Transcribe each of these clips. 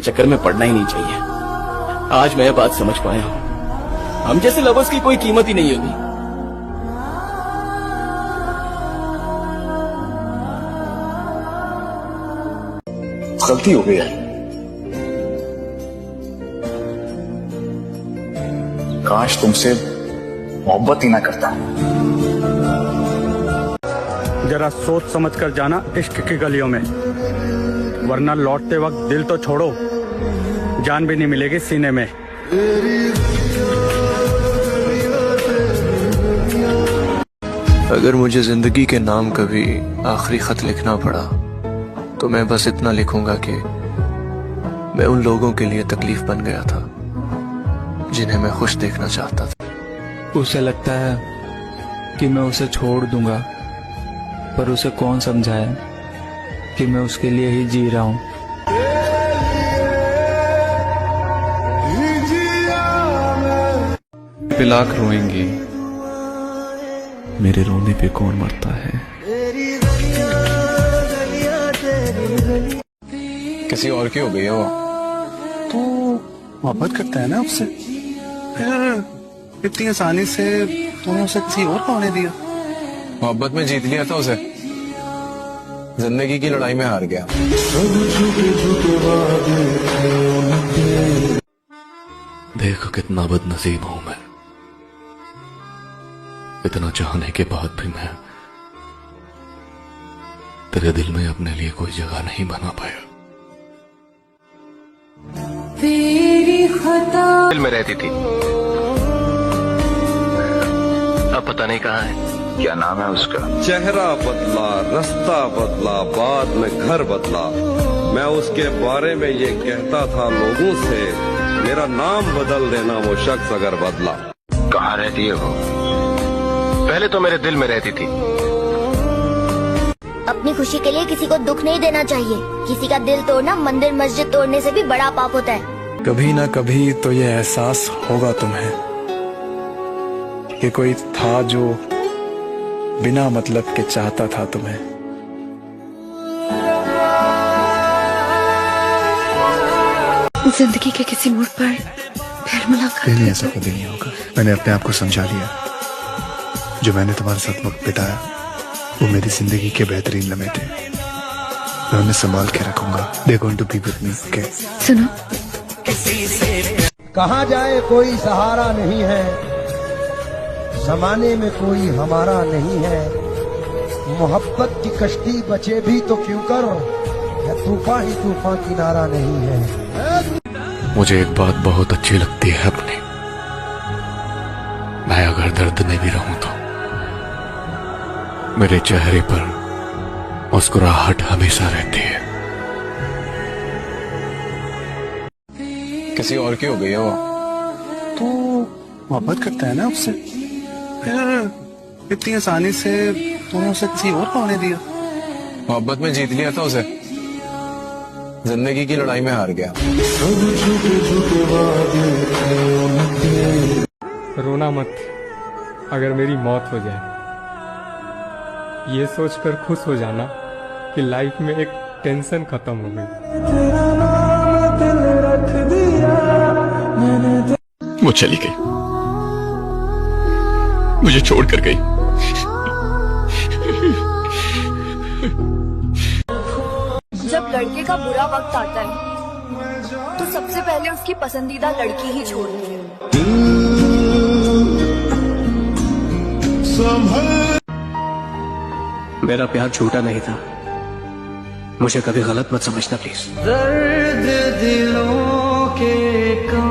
चक्कर में पड़ना ही नहीं चाहिए। आज मैं ये बात समझ पाया हूँ, हम जैसे लवर्स की कोई कीमत ही नहीं होती। गलती हो गई है, काश तुमसे मोहब्बत ही ना करता। जरा सोच समझ कर जाना इश्क की गलियों में, वरना लौटते वक्त दिल तो छोड़ो, जान भी नहीं मिलेगी सीने में। अगर मुझे जिंदगी के नाम कभी आखिरी खत लिखना पड़ा तो मैं बस इतना लिखूंगा कि मैं उन लोगों के लिए तकलीफ बन गया था जिन्हें मैं खुश देखना चाहता था। उसे लगता है कि मैं उसे छोड़ दूंगा, पर उसे कौन समझाए कि मैं उसके लिए ही जी रहा हूं। पे लाख रोएंगे, मेरे रोने पे कौन मरता है। किसी और की हो गई है वो। तो मोहब्बत करता है ना उससे, फिर इतनी आसानी से तूने उसे किसी और को होने दिया। मोहब्बत में जीत लिया था उसे, जिंदगी की लड़ाई में हार गया। देखो कितना बदनसीब हूं मैं, इतना चाहने के बाद भी मैं तेरे दिल में अपने लिए कोई जगह नहीं बना पाया। दिल में रहती थी, अब पता नहीं कहाँ है। क्या नाम है उसका? चेहरा बदला, रास्ता बदला, बाद में घर बदला। मैं उसके बारे में ये कहता था लोगों से, मेरा नाम बदल देना वो शख्स अगर बदला। कहाँ रहती है वो? पहले तो मेरे दिल में रहती थी। अपनी खुशी के लिए किसी को दुख नहीं देना चाहिए। किसी का दिल तोड़ना मंदिर मस्जिद तोड़ने से भी बड़ा पाप होता है। कभी ना कभी तो ये एहसास होगा तुम्हें कि कोई था जो बिना मतलब के चाहता था तुम्हें। जिंदगी के किसी मोड़ पर फिर मुलाकात। नहीं, ऐसा कभी नहीं होगा। मैंने अपने आप को समझा लिया, जो मैंने तुम्हारे साथ वक्त बिताया वो मेरी जिंदगी के बेहतरीन लम्हे थे। मैं उन्हें संभाल के रखूंगा। They're going to be with me, okay? सुनो, कहाँ जाए कोई सहारा नहीं है, जमाने में कोई हमारा नहीं है। मोहब्बत की कश्ती बचे भी तो क्यों कर, तूफान ही तूफान किनारा नहीं है। मुझे एक बात बहुत अच्छी लगती है अपनी, मैं अगर दर्द में भी रहूं तो मेरे चेहरे पर मुस्कुराहट हमेशा रहती है। किसी और की हो गई है वो। तो मोहब्बत करता है ना उससे, फिर इतनी आसानी से तूने उसे किसी और को होने दिया। मोहब्बत में जीत लिया था उसे, जिंदगी की लड़ाई में हार गया। रोना मत अगर मेरी मौत हो जाए, ये सोचकर खुश हो जाना कि लाइफ में एक टेंशन खत्म हो गई। वो चली गई, मुझे छोड़कर गई। जब लड़के का बुरा वक्त आता है तो सबसे पहले उसकी पसंदीदा लड़की ही छोड़ती है। मेरा प्यार झूठा नहीं था, मुझे कभी गलत मत समझना प्लीज। दर्द दिलों के कम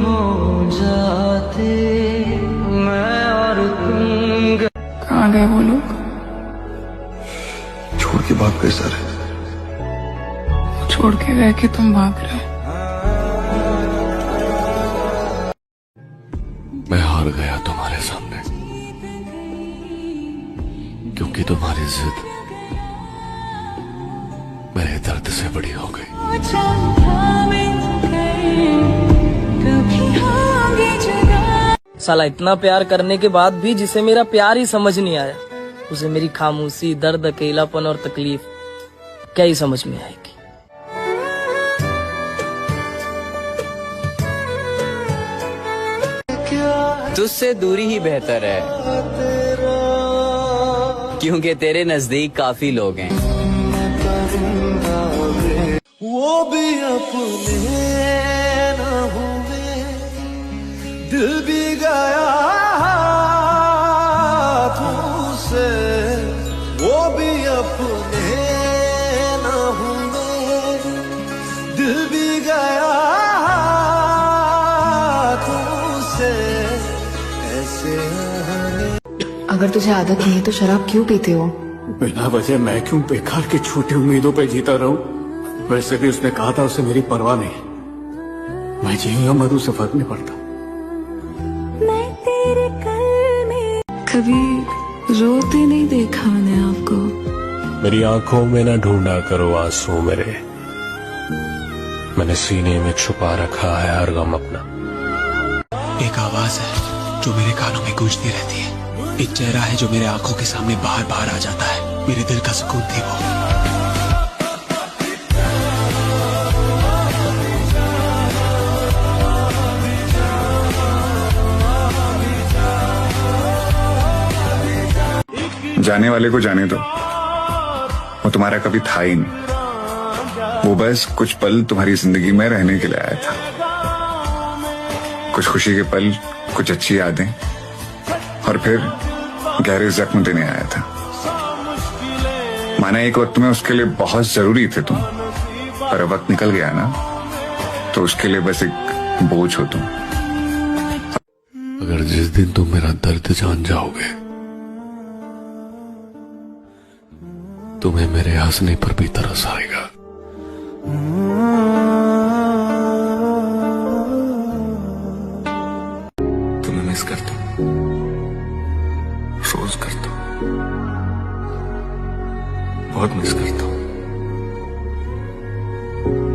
हो जाते, मैं और तुम। कहाँ गए वो लोग? छोड़ के भाग गए सारे। छोड़ के गए कि तुम भाग रहे हो? मैं हार गया तुम्हारे सामने, क्योंकि तुम्हारी जिद मेरे दर्द से बड़ी हो गई। साला इतना प्यार करने के बाद भी जिसे मेरा प्यार ही समझ नहीं आया, उसे मेरी खामोशी, दर्द, अकेलापन और तकलीफ क्या ही समझ में आएगी। तुझसे दूरी ही बेहतर है, क्योंकि तेरे नजदीक काफी लोग हैं। वो भी अपने न हुए, दिल भी गया हाथों से। वो भी अपने न हुए, दिल भी गया हाथों से। ऐसे अगर तुझे आदत नहीं है तो शराब क्यों पीते हो? बिना वजह मैं क्यों बेकार की छोटी उम्मीदों पे जीता रहूं? वैसे भी उसने कहा था उसे मेरी परवाह नहीं। मैं जीऊंगा मरू से फर्क नहीं पड़ता। मैं तेरे कल में कभी रोते नहीं देखा मैंने आपको। मेरी आंखों में ना ढूंढा करो आंसू मेरे, मैंने सीने में छुपा रखा है हर गम अपना। एक आवाज है जो मेरे कानों में गूंजती रहती है, एक चेहरा है जो मेरे आंखों के सामने बाहर बाहर आ जाता है। मेरे दिल का सुकून थी वो। जाने वाले को जाने दो, वो तुम्हारा कभी था ही नहीं। वो बस कुछ पल तुम्हारी जिंदगी में रहने के लिए आया था। कुछ खुशी के पल, कुछ अच्छी यादें, और फिर गहरे जख्म देने आया था। माना एक वक्त में उसके लिए बहुत जरूरी थे तुम, पर अब वक्त निकल गया ना, तो उसके लिए बस एक बोझ हो तुम। अगर जिस दिन तुम मेरा दर्द जान जाओगे, तुम्हें मेरे हंसने पर भी तरस आएगा। तुम्हें मिस करता हूं, रोज करता हूं, बहुत मिस करता हूं,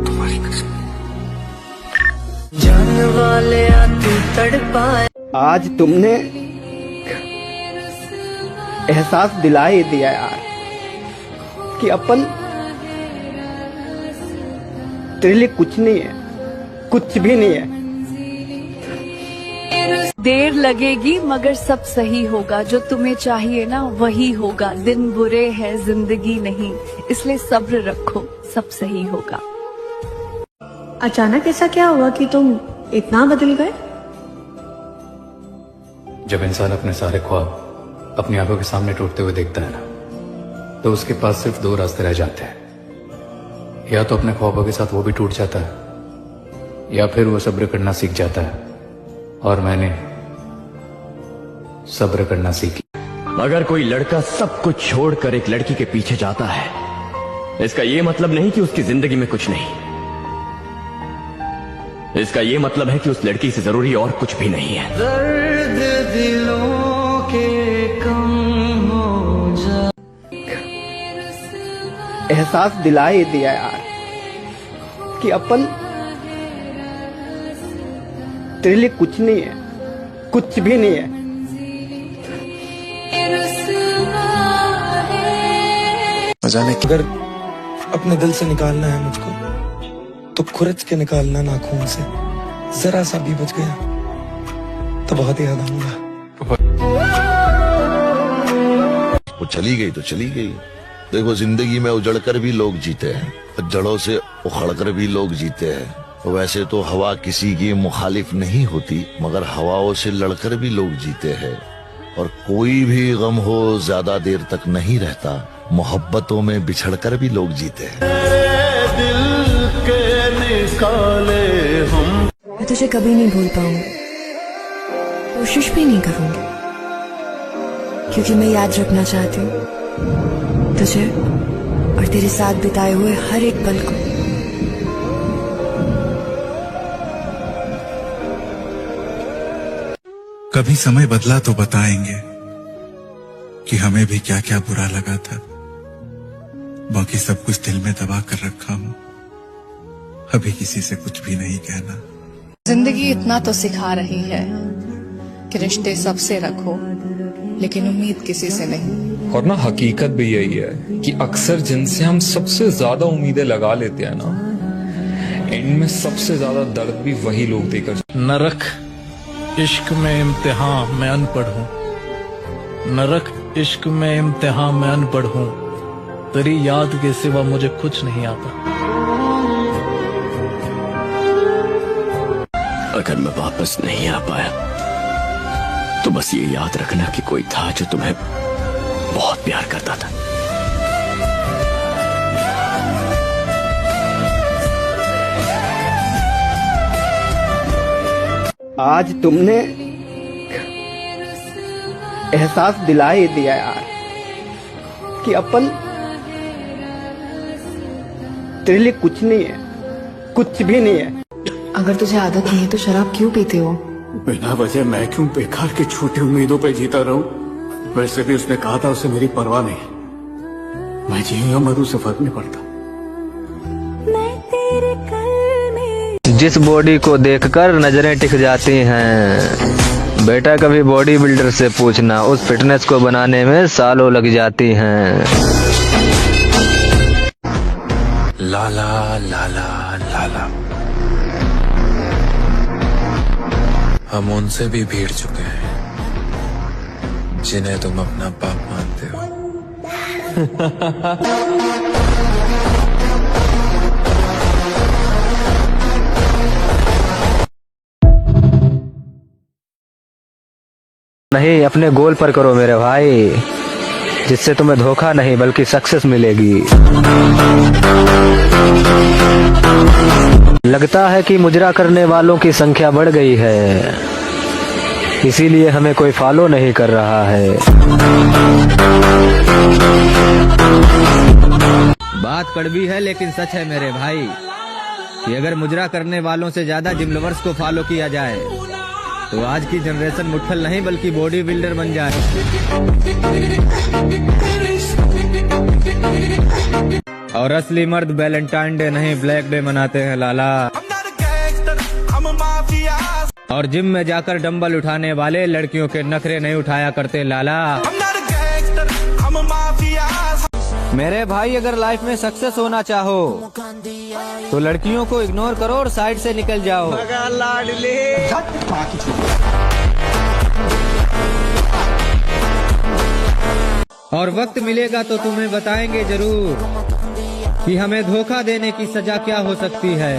तुम्हारी कसम। जान वाले तू तड़पाए। आज तुमने एहसास दिला ही दिया यार कि अपन तेरे लिए कुछ नहीं है, कुछ भी नहीं है। देर लगेगी मगर सब सही होगा, जो तुम्हें चाहिए ना वही होगा। दिन बुरे हैं जिंदगी नहीं, इसलिए सब्र रखो, सब सही होगा। अचानक ऐसा क्या हुआ कि तुम इतना बदल गए? जब इंसान अपने सारे ख्वाब अपनी आंखों के सामने टूटते हुए देखता है ना, तो उसके पास सिर्फ दो रास्ते रह जाते हैं। या तो अपने ख्वाबों के साथ वो भी टूट जाता है, या फिर वो सब्र करना सीख जाता है। और मैंने सब्र करना सीख लिया। अगर कोई लड़का सब कुछ छोड़कर एक लड़की के पीछे जाता है, इसका ये मतलब नहीं कि उसकी जिंदगी में कुछ नहीं। इसका ये मतलब है कि उस लड़की से जरूरी और कुछ भी नहीं है। दर्द दिलों के कम हो जा। एहसास दिला ही दिया यार कि अपन तेरे लिए कुछ नहीं है, कुछ भी नहीं है। जाने अगर अपने दिल से निकालना है मुझको, तो खुरच के निकालना नाखून से। जरा सा भी बच गया तो बहुत याद आऊंगा। वो चली गई तो चली गई। देखो, जिंदगी में उजड़कर भी लोग जीते हैं और जड़ों से उखड़कर भी लोग जीते हैं। वैसे तो हवा किसी की मुखालिफ नहीं होती, मगर हवाओं से लड़कर भी लोग जीते हैं। और कोई भी गम हो ज्यादा देर तक नहीं रहता, मोहब्बतों में बिछड़कर भी लोग जीते हैं। दिल के निकाले हम। मैं तुझे कभी नहीं भूल पाऊंगी, कोशिश भी नहीं करूंगी, क्योंकि मैं याद रखना चाहती हूँ तुझे और तेरे साथ बिताए हुए हर एक पल को। कभी समय बदला तो बताएंगे कि हमें भी क्या क्या बुरा लगा था। बाकी सब कुछ दिल में दबा कर रखा हूं, अभी किसी से कुछ भी नहीं कहना। जिंदगी इतना तो सिखा रही है कि रिश्ते सबसे रखो, लेकिन उम्मीद किसी से नहीं। और ना हकीकत भी यही है कि अक्सर जिनसे हम सबसे ज्यादा उम्मीदें लगा लेते हैं ना, एंड में सबसे ज्यादा दर्द भी वही लोग देकर। नरक इश्क में इम्तिहान मैं अनपढ़ हूँ, नरक इश्क में इम्तिहान मैं अनपढ़ हूँ, तेरी याद के सिवा मुझे कुछ नहीं आता। अगर मैं वापस नहीं आ पाया तो बस ये याद रखना कि कोई था जो तुम्हें बहुत प्यार करता था। आज तुमने एहसास दिला ही दिया यार कि अपन तेरे लिए कुछ नहीं है, कुछ भी नहीं है। अगर तुझे आदत नहीं है तो शराब क्यों पीते हो? बिना वजह मैं क्यों बेकार की छोटी उम्मीदों पे जीता रहूं? वैसे भी उसने कहा था उसे मेरी परवाह नहीं। मैं जीऊं या मरूं से फर्क नहीं पड़ता। जिस बॉडी को देखकर नजरें टिक जाती हैं, बेटा कभी बॉडी बिल्डर से पूछना, उस फिटनेस को बनाने में सालों लग जाती हैं। लाला लाला लाला, हम उनसे भी भीड़ चुके हैं जिन्हें तुम अपना बाप मानते हो। नहीं, अपने गोल पर करो मेरे भाई, जिससे तुम्हें धोखा नहीं बल्कि सक्सेस मिलेगी। लगता है कि मुजरा करने वालों की संख्या बढ़ गई है, इसीलिए हमें कोई फॉलो नहीं कर रहा है। बात कड़वी है लेकिन सच है मेरे भाई, कि अगर मुजरा करने वालों से ज्यादा जिम लवर्स को फॉलो किया जाए तो आज की जनरेशन मुट्ठल नहीं बल्कि बॉडी बिल्डर बन जाए। और असली मर्द वैलेंटाइन डे नहीं ब्लैक डे मनाते हैं लाला। और जिम में जाकर डंबल उठाने वाले लड़कियों के नखरे नहीं उठाया करते लाला। मेरे भाई, अगर लाइफ में सक्सेस होना चाहो तो लड़कियों को इग्नोर करो और साइड से निकल जाओ। और वक्त मिलेगा तो तुम्हें बताएंगे जरूर कि हमें धोखा देने की सजा क्या हो सकती है।